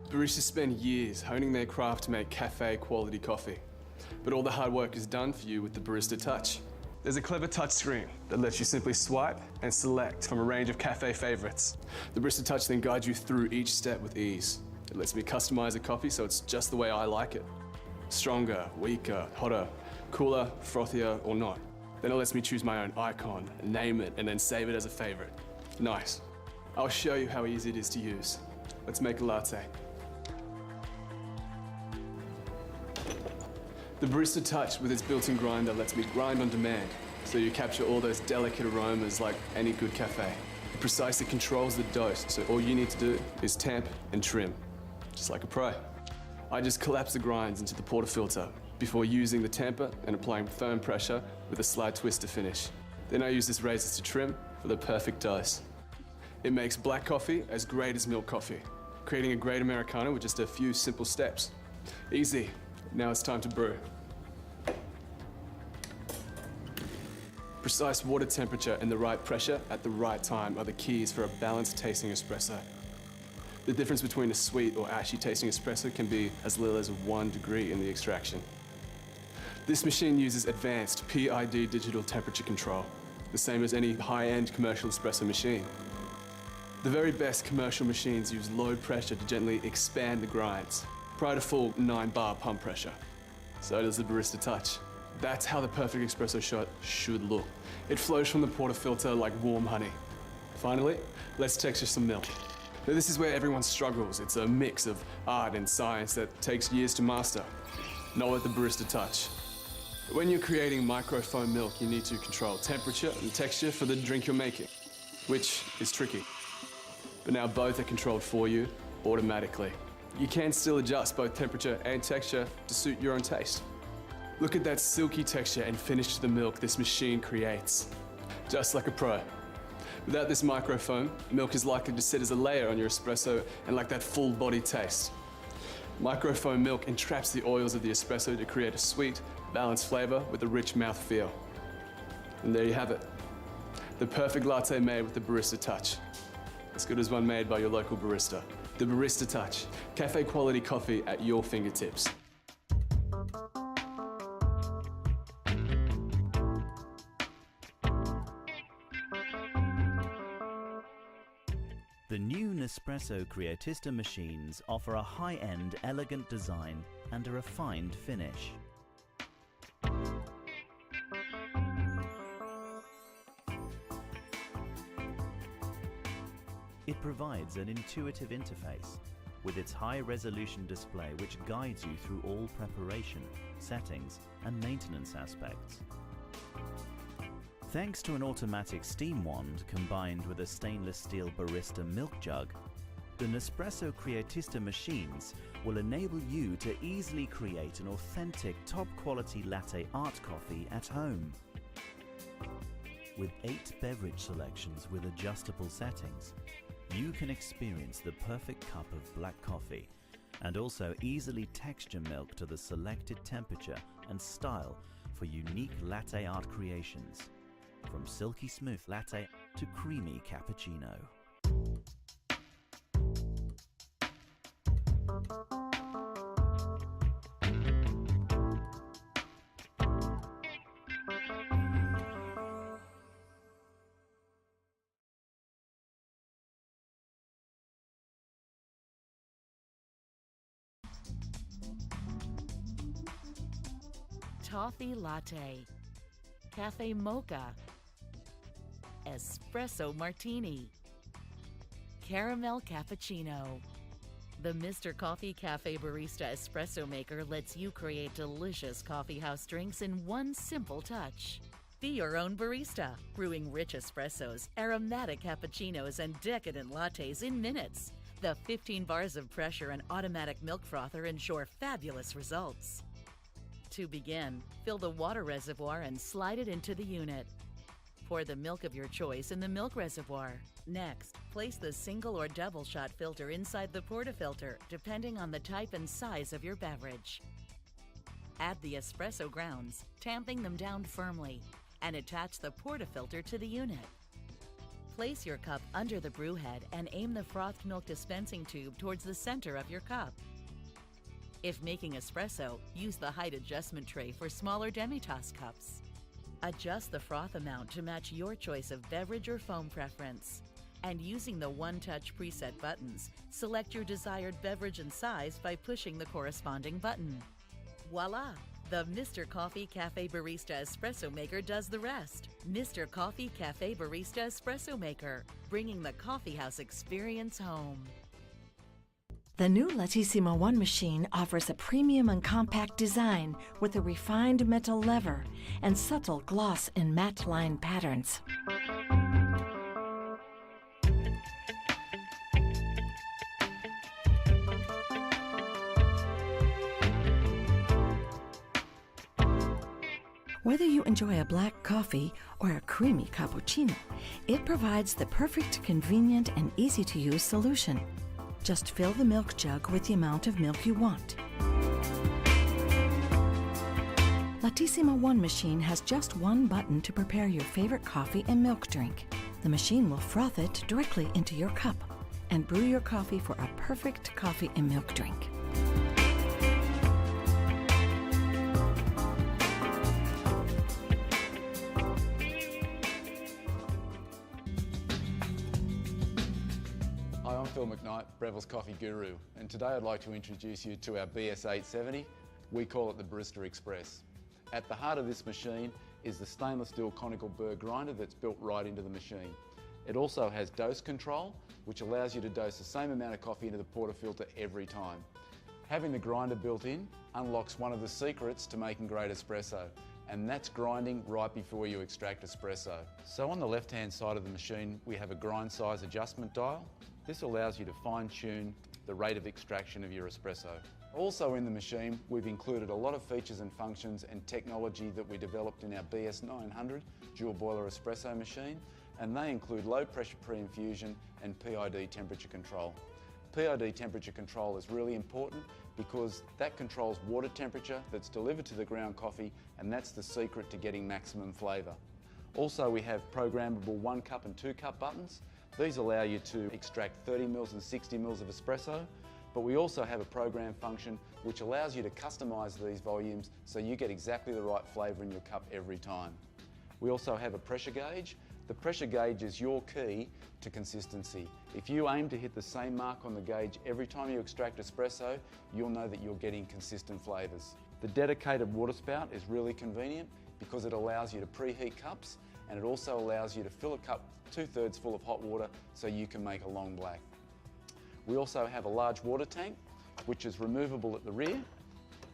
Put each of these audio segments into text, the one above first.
Baristas spend years honing their craft to make cafe quality coffee. But all the hard work is done for you with the Barista Touch. There's a clever touch screen that lets you simply swipe and select from a range of cafe favorites. The Barista Touch then guides you through each step with ease. It lets me customize a coffee so it's just the way I like it. Stronger, weaker, hotter, cooler, frothier, or not. Then it lets me choose my own icon, name it, and then save it as a favorite. Nice. I'll show you how easy it is to use. Let's make a latte. The Barista Touch with its built-in grinder lets me grind on demand, so you capture all those delicate aromas like any good cafe. It precisely controls the dose, so all you need to do is tamp and trim, just like a pro. I just collapse the grinds into the portafilter before using the tamper and applying firm pressure with a slide twist to finish. Then I use this razor to trim for the perfect dose. It makes black coffee as great as milk coffee, creating a great Americano with just a few simple steps. Easy. Now it's time to brew. Precise water temperature and the right pressure at the right time are the keys for a balanced tasting espresso. The difference between a sweet or ashy tasting espresso can be as little as 1 degree in the extraction. This machine uses advanced PID digital temperature control, the same as any high-end commercial espresso machine. The very best commercial machines use low pressure to gently expand the grinds, prior to full 9-bar pump pressure. So does the Barista Touch. That's how the perfect espresso shot should look. It flows from the portafilter like warm honey. Finally, let's texture some milk. Now this is where everyone struggles. It's a mix of art and science that takes years to master. Not with the Barista Touch. When you're creating microfoam milk, you need to control temperature and texture for the drink you're making, which is tricky. But now both are controlled for you automatically. You can still adjust both temperature and texture to suit your own taste. Look at that silky texture and finish to the milk this machine creates. Just like a pro. Without this microfoam, milk is likely to sit as a layer on your espresso and lack that full body taste. Microfoam milk entraps the oils of the espresso to create a sweet, balanced flavor with a rich mouthfeel. And there you have it. The perfect latte made with the Barista Touch. As good as one made by your local barista. The Barista Touch, cafe quality coffee at your fingertips. The new Nespresso Creatista machines offer a high-end, elegant design and a refined finish. It provides an intuitive interface with its high-resolution display which guides you through all preparation, settings and maintenance aspects. Thanks to an automatic steam wand combined with a stainless steel barista milk jug, the Nespresso Creatista machines will enable you to easily create an authentic top-quality latte art coffee at home. With 8 beverage selections with adjustable settings, you can experience the perfect cup of black coffee and also easily texture milk to the selected temperature and style for unique latte art creations, from silky smooth latte to creamy cappuccino. Toffee latte, cafe mocha, espresso martini, caramel cappuccino. The Mr. Coffee Cafe Barista Espresso Maker lets you create delicious coffeehouse drinks in one simple touch. Be your own barista, brewing rich espressos, aromatic cappuccinos, and decadent lattes in minutes. The 15 bars of pressure and automatic milk frother ensure fabulous results. To begin, fill the water reservoir and slide it into the unit. Pour the milk of your choice in the milk reservoir. Next, place the single or double shot filter inside the portafilter, depending on the type and size of your beverage. Add the espresso grounds, tamping them down firmly, and attach the portafilter to the unit. Place your cup under the brew head and aim the frothed milk dispensing tube towards the center of your cup. If making espresso, use the height adjustment tray for smaller demi-tasse cups. Adjust the froth amount to match your choice of beverage or foam preference. And using the one-touch preset buttons, select your desired beverage and size by pushing the corresponding button. Voila! The Mr. Coffe Cafe Barista Espresso Maker does the rest. Mr. Coffe Cafe Barista Espresso Maker, bringing the coffee house experience home. The new Latissimo One machine offers a premium and compact design with a refined metal lever and subtle gloss and matte line patterns. Whether you enjoy a black coffee or a creamy cappuccino, it provides the perfect, convenient, and easy-to-use solution. Just fill the milk jug with the amount of milk you want. Latissimo One machine has just one button to prepare your favorite coffee and milk drink. The machine will froth it directly into your cup and brew your coffee for a perfect coffee and milk drink. Hi, I'm Phil McKnight, Breville's Coffee Guru, and today I'd like to introduce you to our BS870. We call it the Barista Express. At the heart of this machine is the stainless steel conical burr grinder that's built right into the machine. It also has dose control, which allows you to dose the same amount of coffee into the portafilter every time. Having the grinder built in unlocks one of the secrets to making great espresso, and that's grinding right before you extract espresso. So on the left-hand side of the machine, we have a grind size adjustment dial. This allows you to fine-tune the rate of extraction of your espresso. Also in the machine, we've included a lot of features and functions and technology that we developed in our BS900 dual boiler espresso machine, and they include low pressure pre-infusion and PID temperature control. PID temperature control is really important because that controls water temperature that's delivered to the ground coffee, and that's the secret to getting maximum flavour. Also, we have programmable 1 cup and 2 cup buttons. These allow you to extract 30 mils and 60 mils of espresso, but we also have a program function which allows you to customise these volumes so you get exactly the right flavour in your cup every time. We also have a pressure gauge. The pressure gauge is your key to consistency. If you aim to hit the same mark on the gauge every time you extract espresso, you'll know that you're getting consistent flavours. The dedicated water spout is really convenient because it allows you to preheat cups, and it also allows you to fill a cup 2/3 full of hot water so you can make a long black. We also have a large water tank which is removable at the rear.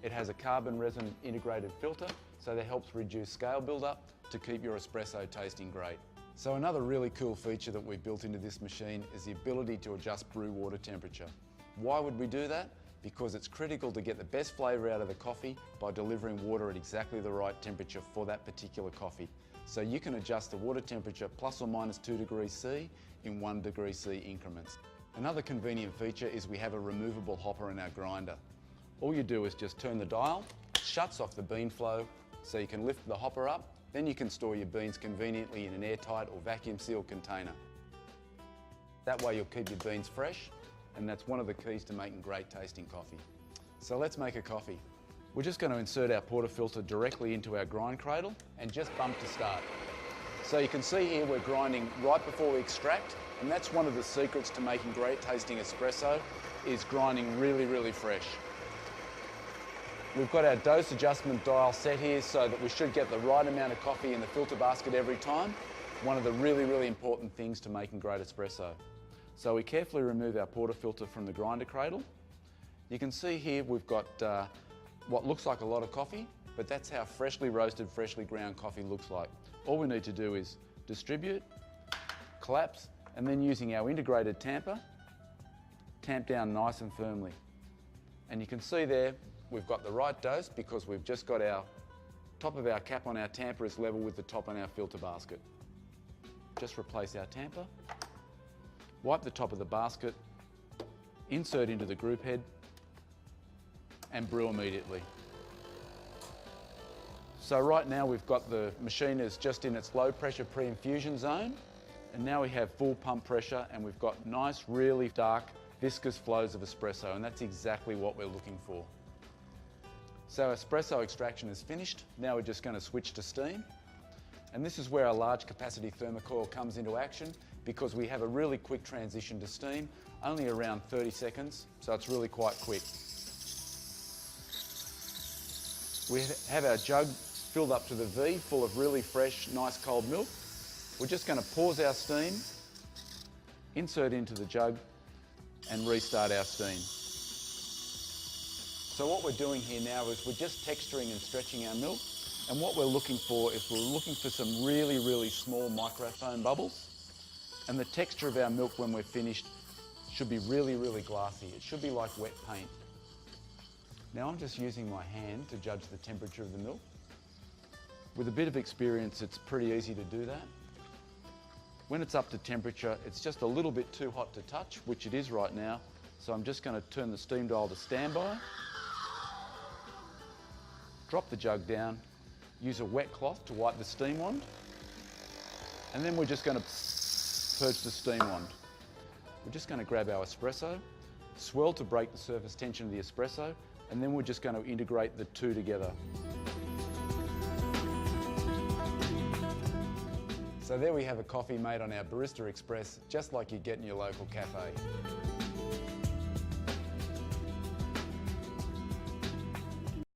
It has a carbon resin integrated filter, so that helps reduce scale build-up to keep your espresso tasting great. So another really cool feature that we've built into this machine is the ability to adjust brew water temperature. Why would we do that? Because it's critical to get the best flavour out of the coffee by delivering water at exactly the right temperature for that particular coffee. So you can adjust the water temperature plus or minus 2 degrees C in 1 degree C increments. Another convenient feature is we have a removable hopper in our grinder. All you do is just turn the dial, it shuts off the bean flow so you can lift the hopper up, then you can store your beans conveniently in an airtight or vacuum sealed container. That way you'll keep your beans fresh, and that's one of the keys to making great tasting coffee. So let's make a coffee. We're just going to insert our portafilter directly into our grind cradle and just bump to start. So you can see here we're grinding right before we extract, and that's one of the secrets to making great tasting espresso, is grinding really, really fresh. We've got our dose adjustment dial set here so that we should get the right amount of coffee in the filter basket every time. One of the really, really important things to making great espresso. So we carefully remove our portafilter from the grinder cradle. You can see here we've got what looks like a lot of coffee, but that's how freshly roasted, freshly ground coffee looks like. All we need to do is distribute, collapse, and then using our integrated tamper, tamp down nice and firmly. And you can see there, we've got the right dose because we've just got our top of our cap on our tamper is level with the top on our filter basket. Just replace our tamper, wipe the top of the basket, insert into the group head, and brew immediately. So right now we've got the machine is just in its low pressure pre-infusion zone, And now we have full pump pressure and we've got nice, really dark, viscous flows of espresso, and that's exactly what we're looking for. So espresso extraction is finished. Now we're just going to switch to steam. And this is where our large capacity thermocoil comes into action, because we have a really quick transition to steam, only around 30 seconds, so it's really quite quick. We have our jug filled up to the V, full of really fresh, nice cold milk. We're just going to pause our steam, insert into the jug, and restart our steam. So what we're doing here now is we're just texturing and stretching our milk, and what we're looking for is we're looking for some really, really small microfoam bubbles, and the texture of our milk when we're finished should be really, really glassy. It should be like wet paint. Now I'm just using my hand to judge the temperature of the milk. With a bit of experience, it's pretty easy to do that. When it's up to temperature, it's just a little bit too hot to touch, which it is right now, so I'm just going to turn the steam dial to standby, drop the jug down, use a wet cloth to wipe the steam wand, and then we're just going to purge the steam wand. We're just going to grab our espresso, swirl to break the surface tension of the espresso, and then we're just going to integrate the two together. So there we have a coffee made on our Barista Express, just like you get in your local cafe.